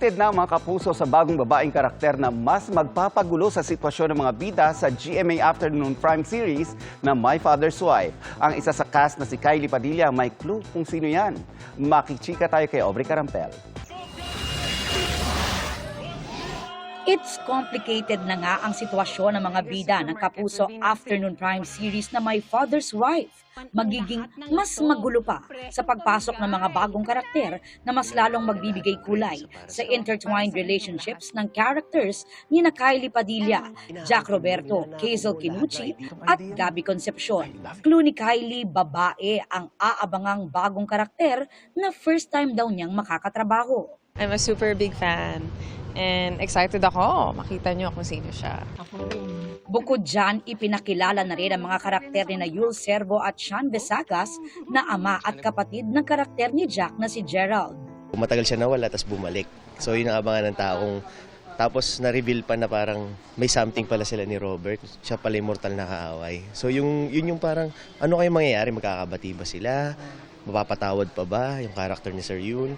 Excited na ang mga kapuso sa bagong babaeng karakter na mas magpapagulo sa sitwasyon ng mga bida sa GMA Afternoon Prime Series na My Father's Wife. Ang isa sa cast na si Kylie Padilla may clue kung sino yan. Makichika tayo kay Aubrey Carampel. It's complicated na nga ang sitwasyon ng mga bida ng Kapuso Afternoon Prime Series na My Father's Wife. Magiging mas magulo pa sa pagpasok ng mga bagong karakter na mas lalong magbibigay kulay sa intertwined relationships ng characters ni na Kylie Padilla, Jack Roberto, Hazel Kinuchi at Gabby Concepcion. Clue ni Kylie, babae ang aabangang bagong karakter na first time daw niyang makakatrabaho. I'm a super big fan and excited ako. Makita niyo kung sino siya. Bukod dyan, ipinakilala na rin ang mga karakter ni na Yul Servo at Sean Besagas na ama at kapatid ng karakter ni Jack na si Gerald. Matagal siya nawala tapos bumalik. So yun ang abangan ng taong tapos na-reveal pa na parang may something pala sila ni Robert. Siya pala yung mortal na kaaway. So yun yung parang ano kayo mangyayari? Magkakabati ba sila? Mapapatawad pa ba yung karakter ni Sir Yun?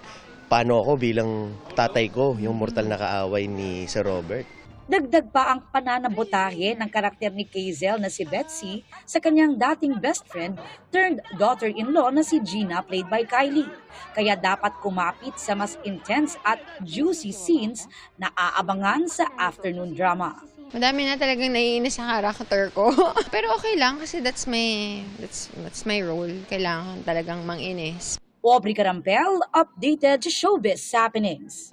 Paano ako bilang tatay ko, yung mortal na kaaway ni Sir Robert? Dagdag pa ang pananabotahe ng karakter ni Hazel na si Betsy sa kanyang dating best friend turned daughter-in-law na si Gina played by Kylie. Kaya dapat kumapit sa mas intense at juicy scenes na aabangan sa afternoon drama. Madami na talagang naiinis sa character ko. Pero okay lang kasi that's my role. Kailangan talagang manginis. Aubrey Carampel, updated to showbiz happenings.